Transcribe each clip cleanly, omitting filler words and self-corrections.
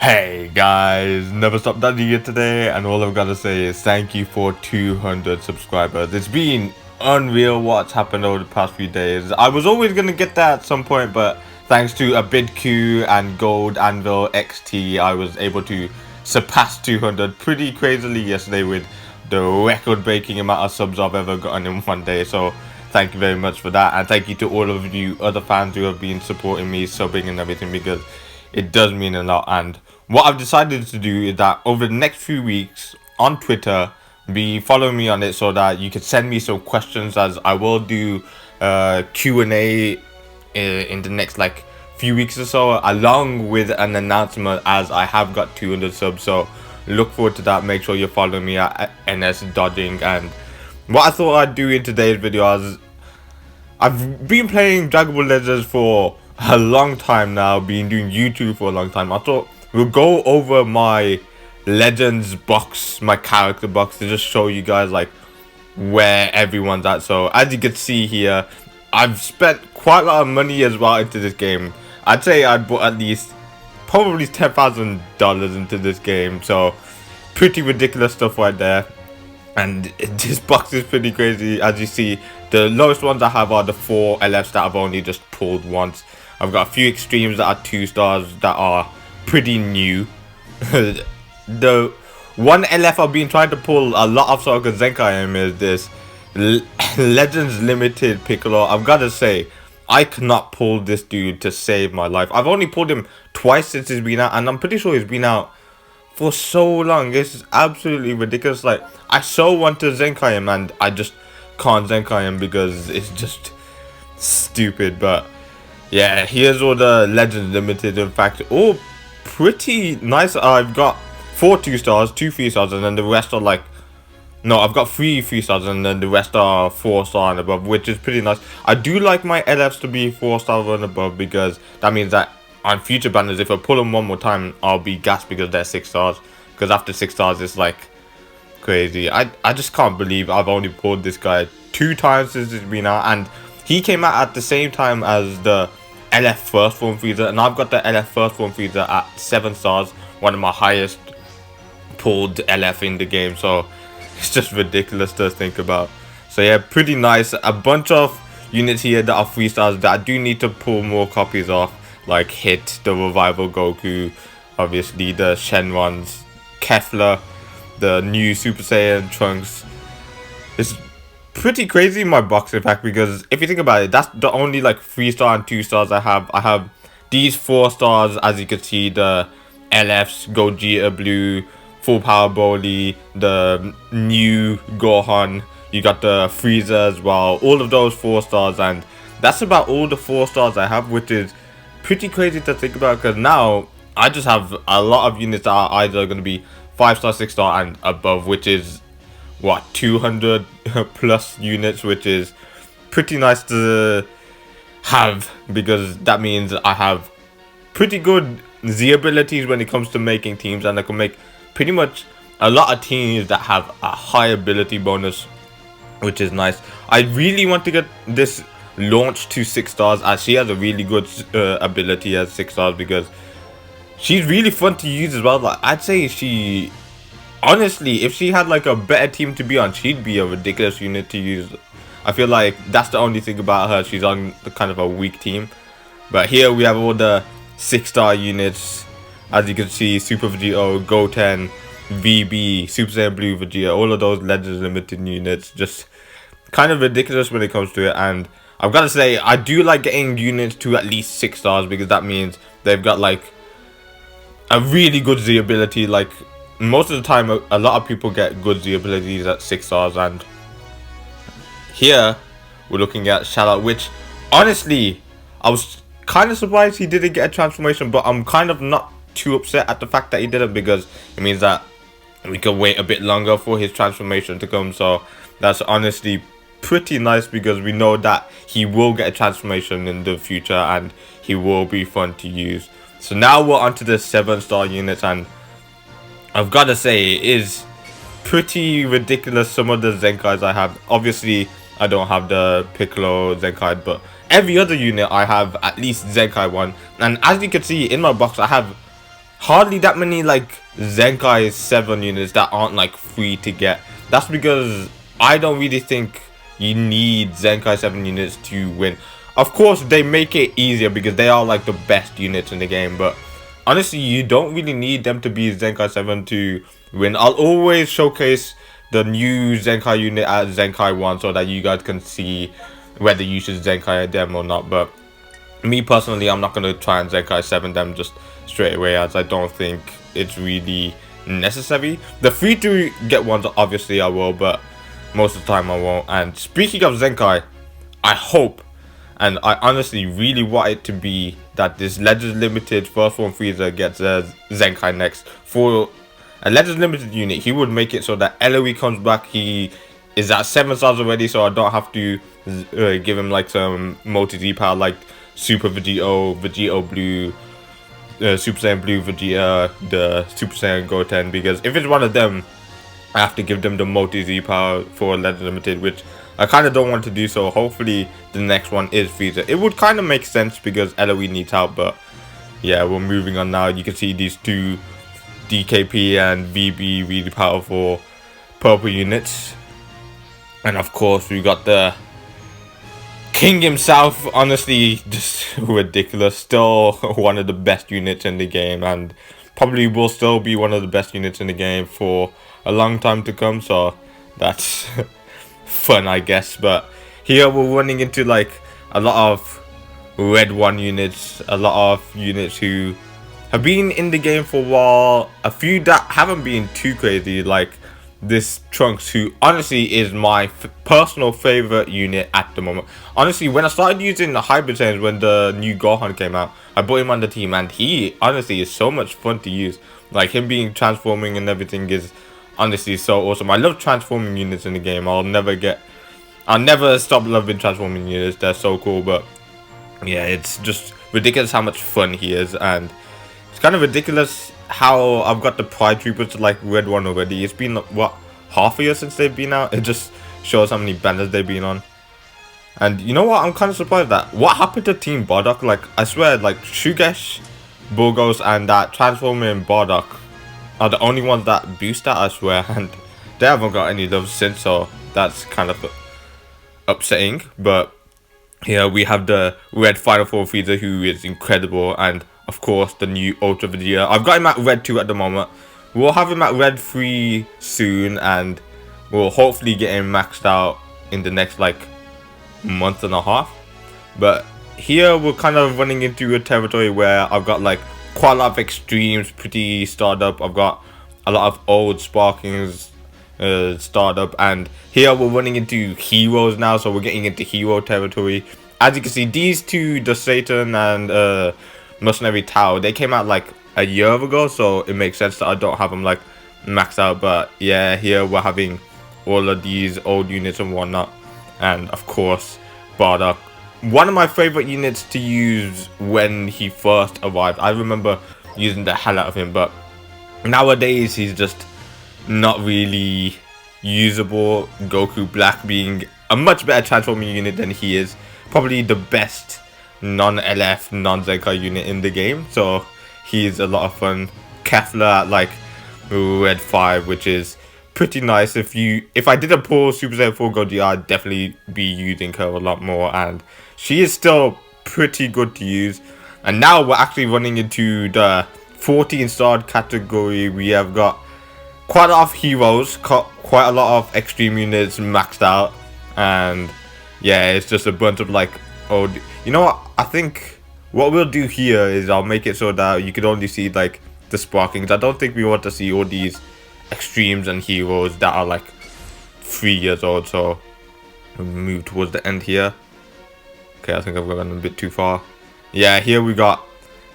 Hey guys, never stop daddy here today, and all I've got to say is thank you for 200 subscribers. It's been unreal what's happened over the past few days. I was always gonna get that at some point, but thanks to a bid queue and Gold Anvil XT, I was able to surpass 200 pretty crazily yesterday with the record-breaking amount of subs I've ever gotten in one day. So thank you very much for that, and thank you to all of you other fans who have been supporting me, subbing and everything, because it does mean a lot. And what I've decided to do is that over the next few weeks on Twitter, be following me on it so that you can send me some questions, as I will do Q&A in the next like few weeks or so, along with an announcement, as I have got 200 subs. So look forward to that. Make sure you're following me at NS Dodging. And what I thought I'd do in today's video is, I've been playing Dragon Ball Legends for a long time now, been doing YouTube for a long time. I thought we'll go over my Legends box, my character box, to just show you guys like where everyone's at. So as you can see here, I've spent quite a lot of money as well into this game. I'd say I bought at least probably $10,000 into this game, so pretty ridiculous stuff right there. And this box is pretty crazy. As you see, the lowest ones I have are the 4 LFs that I've only just pulled once. I've got a few extremes that are 2 stars that are pretty new. The one LF I've been trying to pull a lot of Soccer Zenkai is this Legends Limited Piccolo. I've got to say, I cannot pull this dude to save my life. I've only pulled him twice since he's been out, and I'm pretty sure he's been out for so long. It's absolutely ridiculous. Like, I so want to Zenkai him, and I just can't Zenkai him because it's just stupid. But yeah, here's all the Legends Limited. In fact, all pretty nice. I've got 4 2 stars, 2 3 stars, and then the rest are like, no, I've got 3 3 stars, and then the rest are 4 star and above, which is pretty nice. I do like my LFs to be 4 star and above, because that means that on future banners, if I pull them one more time, I'll be gassed because they're 6 stars. Because after 6 stars, it's like crazy. I just can't believe I've only pulled this guy 2 times since it's been out, and he came out at the same time as the LF First Form Freezer, and I've got the LF First Form Freezer at 7 stars, one of my highest pulled LF in the game. So it's just ridiculous to think about. So yeah, pretty nice. A bunch of units here that are 3 stars that I do need to pull more copies of, like Hit, the Revival Goku, obviously the Shenrons, Kefla, the new Super Saiyan Trunks. It's pretty crazy in my box, in fact, because if you think about it, that's the only like 3 star and 2 stars I have. I have these 4 stars, as you can see, the LFs, Gogeta Blue, Full Power Broly, the new Gohan, you got the Frieza as well, all of those 4 stars, and that's about all the 4 stars I have, which is pretty crazy to think about, because now I just have a lot of units that are either going to be 5 star, 6 star and above, which is what, 200 plus units, which is pretty nice to have, because that means I have pretty good Z abilities when it comes to making teams, and I can make pretty much a lot of teams that have a high ability bonus, which is nice. I really want to get this launched to 6 stars, as she has a really good ability as 6 stars, because she's really fun to use as well. Like, I'd say she, honestly, if she had like a better team to be on, she'd be a ridiculous unit to use. I feel like that's the only thing about her, she's on the kind of a weak team. But here we have all the 6 star units. As you can see, Super Vegeta, Goten, VB, Super Saiyan Blue Vegeta, all of those Legends Limited units, just kind of ridiculous when it comes to it. And I've got to say, I do like getting units to at least 6 stars, because that means they've got like a really good Z ability. Like, most of the time, a lot of people get good Z abilities at 6 stars. And here we're looking at Shallot, which honestly, I was kind of surprised he didn't get a transformation, but I'm kind of not too upset at the fact that he didn't, because it means that we can wait a bit longer for his transformation to come. So that's honestly pretty nice, because we know that he will get a transformation in the future and he will be fun to use. So now we're onto the 7 star units, and I've got to say, it is pretty ridiculous some of the Zenkais I have. Obviously I don't have the Piccolo Zenkai, but every other unit I have at least Zenkai 1. And as you can see in my box, I have hardly that many like Zenkai 7 units that aren't like free to get. That's because I don't really think you need Zenkai 7 units to win. Of course, they make it easier because they are like the best units in the game, but honestly, you don't really need them to be Zenkai 7 to win. I'll always showcase the new Zenkai unit at Zenkai 1 so that you guys can see whether you should Zenkai them or not. But me personally, I'm not going to try and Zenkai 7 them just straight away, as I don't think it's really necessary. The free to get ones, obviously I will, but most of the time I won't. And speaking of Zenkai, I hope, and I honestly really want it to be that this Legends Limited first one Frieza gets a Zenkai next. For a Legends Limited unit, he would make it so that LOE comes back. He is at 7 stars already, so I don't have to give him like some multi-Z power like Super Vegito, Vegito Blue, Super Saiyan Blue Vegeta, the Super Saiyan Goten, because if it's one of them, I have to give them the multi-Z power for Legends Limited, which I kind of don't want to do. So hopefully the next one is Frieza. It would kind of make sense because LOE needs help, but yeah, we're moving on now. You can see these two DKP and VB really powerful purple units, and of course we got the King himself. Honestly, just ridiculous. Still one of the best units in the game, and probably will still be one of the best units in the game for a long time to come. So that's fun, I guess. But here we're running into like a lot of red 1 units, a lot of units who have been in the game for a while, a few that haven't been too crazy, like this Trunks, who honestly is my personal favorite unit at the moment. Honestly, when I started using the Hybrid Saiyans when the new Gohan came out, I brought him on the team, and he honestly is so much fun to use. Like him being transforming and everything is honestly so awesome. I love transforming units in the game. I'll never stop loving transforming units. They're so cool. But yeah, it's just ridiculous how much fun he is, and it's kind of ridiculous how I've got the Pride Troopers to like red 1 already. It's been what, half a year since they've been out. It just shows how many banners they've been on. And you know what, I'm kind of surprised that what happened to Team Bardock. Like I swear, like Shugesh, Burgos and that transforming Bardock are the only ones that boost that, I swear, and they haven't got any love since, so that's kind of upsetting. But here we have the red Final Four Frieza, who is incredible, and of course the new Ultra Vegeta. I've got him at red 2 at the moment. We'll have him at red 3 soon, and we'll hopefully get him maxed out in the next like month and a half. But here we're kind of running into a territory where I've got like quite a lot of extremes pretty started up. I've got a lot of old Sparkings startup, and here we're running into heroes now, so we're getting into hero territory. As you can see, these two, the Satan and Mercenary Tao, they came out like a year ago, so it makes sense that I don't have them like maxed out. But yeah, here we're having all of these old units and whatnot, and of course Bardock, one of my favorite units to use when he first arrived. I remember using the hell out of him, but nowadays he's just not really usable. Goku Black being a much better transforming unit than he is. Probably the best non-LF, non-Zenkai unit in the game. So he's a lot of fun. Kefla at like red 5, which is pretty nice. If I did a pull Super Saiyan 4 Goji, I'd definitely be using her a lot more, and she is still pretty good to use. And now we're actually running into the 14 star category. We have got quite a lot of heroes, quite a lot of extreme units maxed out, and yeah, it's just a bunch of like old. You know what, I think what we'll do here is I'll make it so that you can only see like the Sparkings. I don't think we want to see all these extremes and heroes that are like 3 years old. So we'll move towards the end here. Okay, I think I've gone a bit too far. Yeah, here we got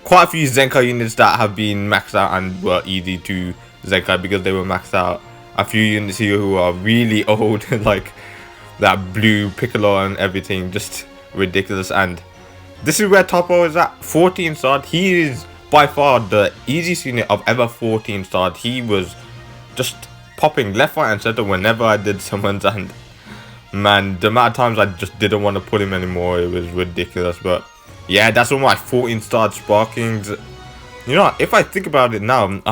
quite a few Zenkai units that have been maxed out and were easy to Zenkai because they were maxed out. A few units here who are really old, like that blue Piccolo and everything, just ridiculous. And this is where Topo is at, 14 star. He is by far the easiest unit I've ever 14 starred. He was just popping left, right and center whenever I did summons, and man, the amount of times I just didn't want to put him anymore, it was ridiculous. But yeah, that's all my 14 starred Sparkings You know, if I think about it now,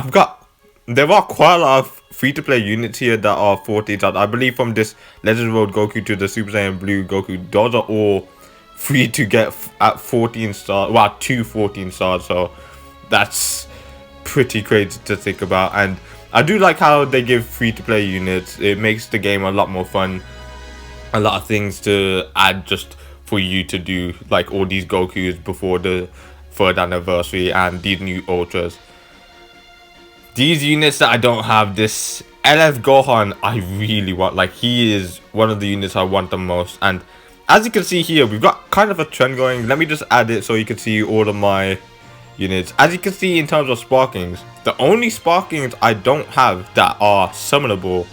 there are quite a lot of free-to-play units here that are 14 stars. I believe from this Legends World Goku to the Super Saiyan Blue Goku, those are all free to get at 14 stars. Well, to 14 stars. So that's pretty crazy to think about. And I do like how they give free-to-play units. It makes the game a lot more fun. A lot of things to add just for you to do, like all these Gokus before the 3rd anniversary and these new Ultras. These units that I don't have, this LF Gohan, I really want. Like, he is one of the units I want the most. And as you can see here, we've got kind of a trend going. Let me just add it so you can see all of my units. As you can see in terms of sparkings, the only sparkings I don't have that are summonable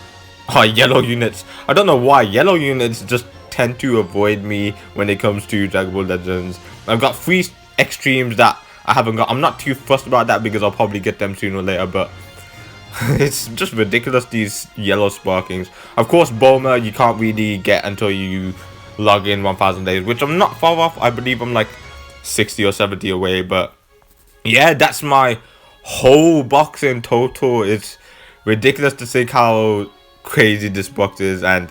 are yellow units. I don't know why. Yellow units just tend to avoid me when it comes to Dragon Ball Legends. I've got 3 extremes that I haven't got. I'm not too fussed about that because I'll probably get them sooner or later, but it's just ridiculous, these yellow sparkings. Of course, Bulma you can't really get until you log in 1000 days, which I'm not far off. I believe I'm like 60 or 70 away, but yeah, that's my whole box in total. It's ridiculous to think how crazy this box is. And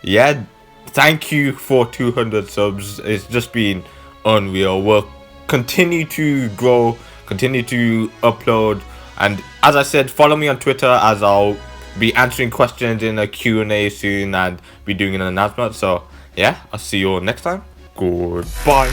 yeah, thank you for 200 subs. It's just been unreal. We'll continue to grow, continue to upload, and as I said, follow me on Twitter, as I'll be answering questions in a Q&A soon and be doing an announcement. So yeah, I'll see you all next time. Goodbye.